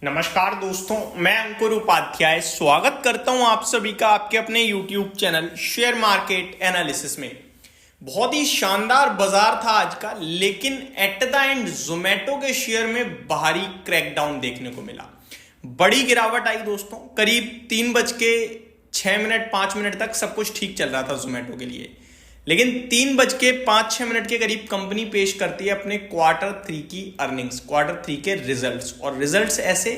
नमस्कार दोस्तों, मैं अंकुर उपाध्याय स्वागत करता हूं आप सभी का आपके अपने YouTube channel share market analysis में। बहुत ही शानदार बाजार था आज का, लेकिन एट द एंड जोमेटो के शेयर में भारी क्रैकडाउन देखने को मिला। बड़ी गिरावट आई दोस्तों, करीब 3:06 5 मिनट तक सब कुछ ठीक चल रहा था जोमेटो के लिए, लेकिन 3:05 के करीब कंपनी पेश करती है अपने Q3 की अर्निंग्स, Q3 के रिजल्ट्स, और रिजल्ट्स ऐसे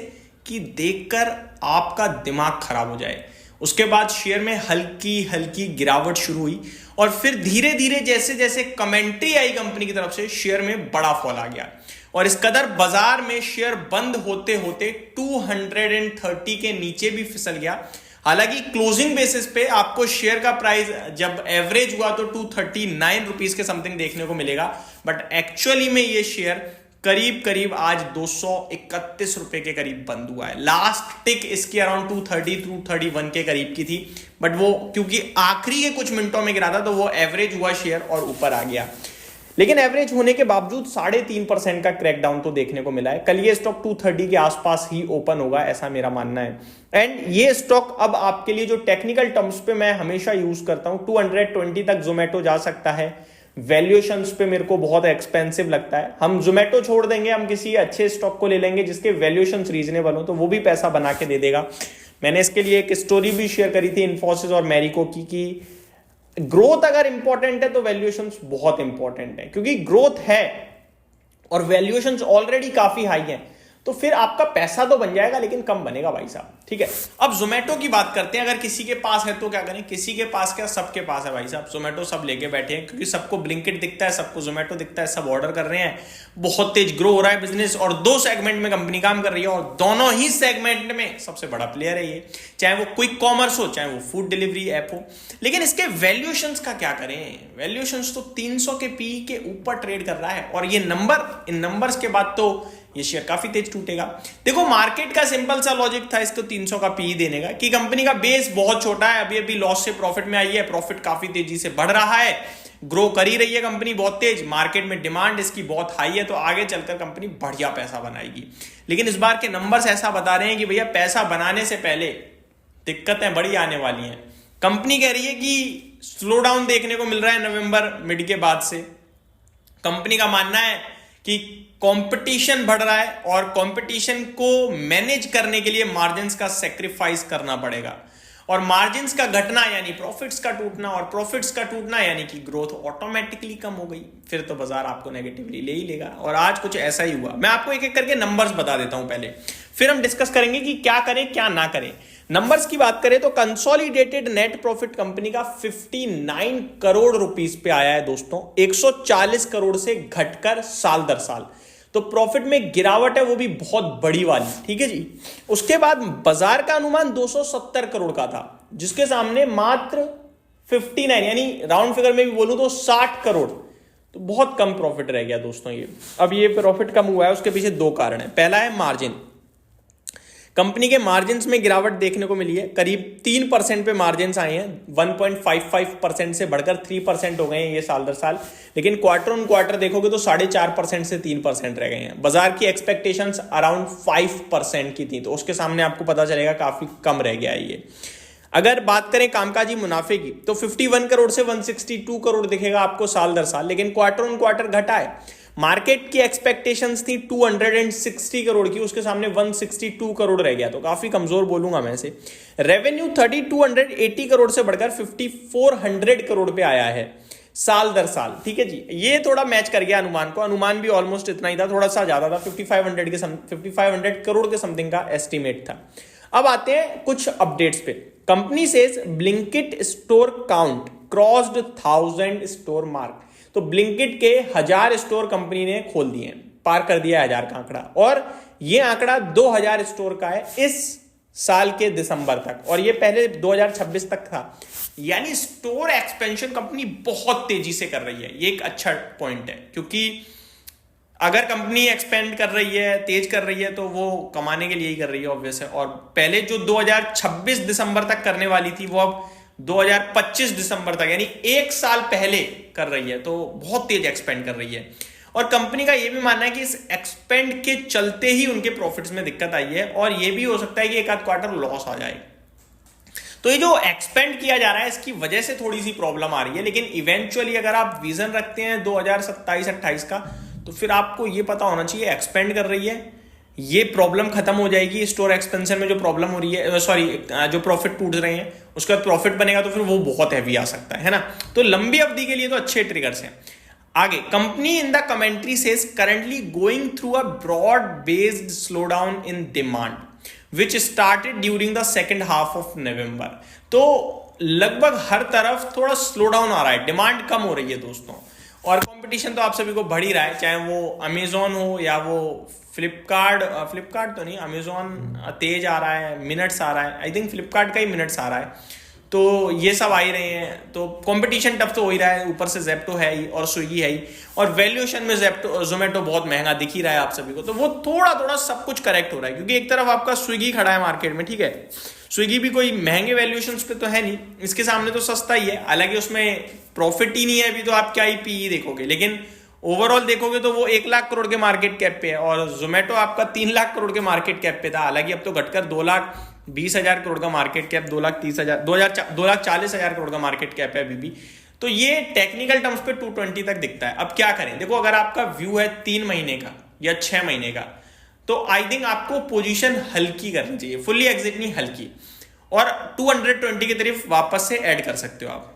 कि देखकर आपका दिमाग खराब हो जाए। उसके बाद शेयर में हल्की हल्की गिरावट शुरू हुई और फिर धीरे धीरे जैसे जैसे कमेंट्री आई कंपनी की तरफ से, शेयर में बड़ा फॉल आ गया और इस कदर बाजार में शेयर बंद होते होते 230 के नीचे भी फिसल गया। हालांकि क्लोजिंग बेसिस पे आपको शेयर का प्राइस जब एवरेज हुआ तो 239 रुपीज के समथिंग देखने को मिलेगा, बट एक्चुअली में ये शेयर करीब करीब आज 231 रुपए के करीब बंद हुआ है। लास्ट टिक इसकी अराउंड 231 के करीब की थी, बट वो क्योंकि आखिरी के कुछ मिनटों में गिरा था तो वो एवरेज हुआ शेयर और ऊपर आ गया। लेकिन एवरेज होने के बावजूद 3.5% का क्रैकडाउन तो देखने को मिला है। कल ये स्टॉक 230 के आसपास ही ओपन होगा, ऐसा मेरा मानना है। एंड ये स्टॉक अब आपके लिए जो टेक्निकल टर्म्स पे मैं हमेशा यूज करता हूं, 220 तक जोमेटो जा सकता है। वैल्यूएशंस पे मेरे को बहुत एक्सपेंसिव लगता है। हम जोमेटो छोड़ देंगे, हम किसी अच्छे स्टॉक को ले लेंगे जिसके वैल्यूएशंस रीजनेबल हो, तो वो भी पैसा बना के दे देगा। मैंने इसके लिए एक स्टोरी भी शेयर करी थी इन्फोसिस और मैरिको की ग्रोथ अगर इंपॉर्टेंट है तो वैल्यूएशंस बहुत इंपॉर्टेंट है, क्योंकि ग्रोथ है और वैल्यूएशंस ऑलरेडी काफी हाई हैं, तो फिर आपका पैसा तो बन जाएगा लेकिन कम बनेगा भाई साहब। ठीक है, अब जोमेटो की बात करते हैं। अगर किसी के पास है तो क्या करें, किसी के पास क्या, सबके पास है भाई साहब। जोमेटो सब लेके बैठे हैं क्योंकि सबको ब्लिंकिट दिखता है, सबको जोमेटो दिखता है, सब ऑर्डर कर रहे हैं। बहुत तेज ग्रो हो रहा है बिजनेस और 2 सेगमेंट में कंपनी काम कर रही है और दोनों ही सेगमेंट में सबसे बड़ा प्लेयर है ये, चाहे वो क्विक कॉमर्स हो, चाहे वो फूड डिलीवरी ऐप हो। लेकिन इसके वैल्यूएशंस का क्या करें, वैल्यूएशंस तो 300 के पी के ऊपर ट्रेड कर रहा है और ये इन नंबर्स के बाद तो ये शेयर काफी तेज टूटेगा। देखो, मार्केट का सिंपल सा लॉजिक था इसको 300 का पी देने का कि कंपनी का बेस बहुत छोटा है, अभी अभी लॉस से प्रॉफिट में आई है, प्रॉफिट काफी तेजी से बढ़ रहा है, ग्रो कर ही रही है कंपनी बहुत तेज, मार्केट में डिमांड इसकी बहुत हाई है, तो आगे चलकर कंपनी बढ़िया पैसा बनाएगी। लेकिन इस बार के नंबर्स ऐसा बता रहे हैं कि भैया पैसा बनाने से पहले दिक्कतें बड़ी आने वाली हैं। कंपनी कह रही है कि स्लो डाउन देखने को मिल रहा है नवंबर मिड के बाद से। कंपनी का मानना है कि कंपटीशन बढ़ रहा है और कंपटीशन को मैनेज करने के लिए मार्जिन्स का सैक्रिफाइस करना पड़ेगा, और मार्जिन्स का घटना यानी प्रॉफिट्स का टूटना, और प्रॉफिट्स का टूटना यानी कि ग्रोथ ऑटोमेटिकली कम हो गई। फिर तो बाजार आपको नेगेटिवली ले ही लेगा, और आज कुछ ऐसा ही हुआ। मैं आपको एक एक करके नंबर्स बता देता हूं पहले, फिर हम डिस्कस करेंगे कि क्या करें क्या ना करें। नंबर्स की बात करें तो कंसोलिडेटेड नेट प्रॉफिट कंपनी का 59 करोड़ रुपीस पे आया है दोस्तों, 140 करोड़ से घटकर साल दर साल। तो प्रॉफिट में गिरावट है, वो भी बहुत बड़ी वाली। ठीक है जी। उसके बाद बाजार का अनुमान 270 करोड़ का था, जिसके सामने मात्र 59 यानी राउंड फिगर में भी बोलूं तो 60 करोड़, तो बहुत कम प्रॉफिट रह गया दोस्तों ये। अब ये प्रॉफिट कम हुआ है, उसके पीछे 2 कारण है। पहला है मार्जिन। कंपनी के मार्जिन्स में गिरावट देखने को मिली है, करीब 3% पे मार्जिन्स आए हैं, 1.55% से बढ़कर 3% हो गए हैं ये साल दर साल। लेकिन क्वार्टर ऑन क्वार्टर देखोगे तो 4.5% से 3% रह गए हैं। बाजार की एक्सपेक्टेशंस अराउंड 5% की थी, तो उसके सामने आपको पता चलेगा काफी कम रह गया है ये। अगर बात करें कामकाजी मुनाफे की तो 51 करोड़ से 162 करोड़ दिखेगा आपको साल दर साल, लेकिन क्वार्टर ऑन क्वार्टर घटा है। मार्केट की एक्सपेक्टेशंस थी 260 करोड़ की, उसके सामने 162 करोड़ रह गया, तो काफी कमजोर बोलूंगा मैं इसे। रेवेन्यू 3280 करोड़ से बढ़कर 5400 करोड़ पे आया है साल दर साल। ठीक है जी, ये थोड़ा मैच कर गया अनुमान को। अनुमान भी ऑलमोस्ट इतना ही था, थोड़ा सा ज्यादा था, 5500 करोड़ के समथिंग का एस्टिमेट था। अब आते हैं कुछ अपडेट्स पे। Company says Blinkit store count crossed 1000 store mark. तो ब्लिंकिट के 1000 स्टोर कंपनी ने खोल दिए, पार कर दिया 1000 का आंकड़ा, और ये आंकड़ा 2000 स्टोर का है इस साल के दिसंबर तक, और ये पहले 2026 तक था। यानी स्टोर एक्सपेंशन कंपनी बहुत तेजी से कर रही है। ये एक अच्छा पॉइंट है, क्योंकि अगर कंपनी एक्सपेंड कर रही है, तेज कर रही है, तो वो कमाने के लिए ही कर रही है ऑब्वियस है। और पहले जो 2026 दिसंबर तक करने वाली थी वो अब 2025 दिसंबर तक यानी 1 साल पहले कर रही है, तो बहुत तेज एक्सपेंड कर रही है। और कंपनी का ये भी मानना है कि इस एक्सपेंड के चलते ही उनके प्रॉफिट्स में दिक्कत आई है और ये भी हो सकता है कि एक आध क्वार्टर लॉस आ जाए। तो ये जो एक्सपेंड किया जा रहा है इसकी वजह से थोड़ी सी प्रॉब्लम आ रही है, लेकिन इवेंचुअली अगर आप विजन रखते हैं 2027-28 का, तो फिर आपको ये पता होना चाहिए एक्सपेंड कर रही है, ये प्रॉब्लम खत्म हो जाएगी। स्टोर एक्सपेंशन में जो प्रॉब्लम हो रही है, सॉरी जो प्रॉफिट टूट रहे हैं, उसके बाद प्रॉफिट बनेगा तो फिर वो बहुत हैवी आ सकता है ना। तो लंबी अवधि के लिए तो अच्छे ट्रिगर्स हैं। आगे, company in the commentary says currently going through a broad based slow down in demand which started during the second half of November. तो लगभग हर तरफ थोड़ा स्लो डाउन आ रहा है, डिमांड कम हो रही है दोस्तों, और कंपटीशन तो आप सभी को बढ़ ही रहा है, चाहे वो अमेजोन हो या वो फ्लिपकार्ट तो नहीं, अमेजोन तेज आ रहा है, मिनट्स आ रहा है, आई थिंक फ्लिपकार्ट का ही मिनट्स आ रहा है, तो ये सब आ ही रहे हैं। तो कंपटीशन टफ तो हो ही रहा है, ऊपर से जेप्टो है ही और स्विगी है ही, और वैल्यूएशन में जोमेटो बहुत महंगा दिख ही रहा है आप सभी को। तो वो थोड़ा थोड़ा सब कुछ करेक्ट हो रहा है, क्योंकि एक तरफ आपका स्विगी खड़ा है मार्केट में, ठीक है, स्विगी भी कोई महंगे वैल्यूएशन पे तो है नहीं, इसके सामने तो सस्ता ही है, हालांकि उसमें प्रॉफिट ही नहीं है अभी, तो आप क्या ही पी देखोगे, लेकिन ओवरऑल देखोगे तो वो 1 लाख करोड़ के मार्केट कैप पे है, और जोमेटो आपका 3 लाख करोड़ के मार्केट कैप पे था, हालांकि अब तो घटकर 2,20,000 करोड़ का मार्केट कैप, 2,40,000 करोड़ का मार्केट कैप है अभी भी। तो ये टेक्निकल टर्म्स पे 220 तक दिखता है। अब क्या करें, देखो अगर आपका व्यू है 3 महीने का या 6 महीने का, तो आई थिंक आपको पोजीशन हल्की करनी चाहिए, फुल्ली एग्जिट नहीं, हल्की, और 220 की तरफ वापस से ऐड कर सकते हो आप।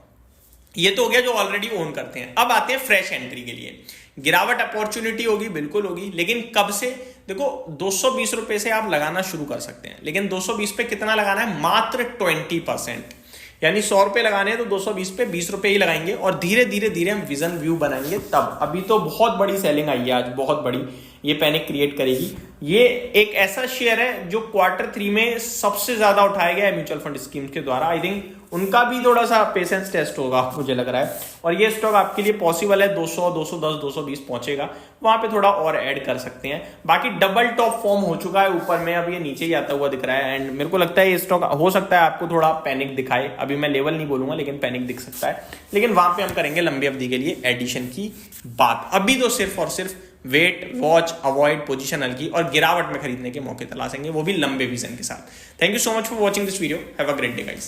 ये तो हो गया जो ऑलरेडी ओन करते हैं। अब आते हैं फ्रेश एंट्री के लिए। गिरावट अपॉर्चुनिटी होगी, बिल्कुल होगी, लेकिन कब से, देखो 220 रुपए से आप लगाना शुरू कर सकते हैं, लेकिन 220 पे कितना लगाना है, मात्र 20%, यानी 100 रुपए लगाने हैं तो 220 पे 20 रुपए ही लगाएंगे, और धीरे धीरे धीरे हम विजन व्यू बनाएंगे तब। अभी तो बहुत बड़ी सेलिंग आई है आज, बहुत बड़ी, ये पैनिक क्रिएट करेगी। ये एक ऐसा शेयर है जो Q3 में सबसे ज्यादा उठाया गया है म्यूचुअल फंड स्कीम के द्वारा। आई थिंक उनका भी थोड़ा सा पेशेंस टेस्ट होगा, मुझे लग रहा है, और ये स्टॉक आपके लिए पॉसिबल है 200, 210, 220 पहुंचेगा, वहां पे थोड़ा और ऐड कर सकते हैं। बाकी डबल टॉप फॉर्म हो चुका है ऊपर में, अब ये नीचे ही आता हुआ दिख रहा है, एंड मेरे को लगता है ये स्टॉक हो सकता है आपको थोड़ा पैनिक दिखाए। अभी मैं लेवल नहीं बोलूंगा, लेकिन पैनिक दिख सकता है, लेकिन वहां पे हम करेंगे लंबी अवधि के लिए एडिशन की बात। अभी तो सिर्फ और सिर्फ वेट, वॉच, अवॉइड, पोजीशन हल्की, और गिरावट में खरीदने के मौके तलाशेंगे, वो भी लंबे विजन के साथ। Thank you so much for watching this video, have a great day guys.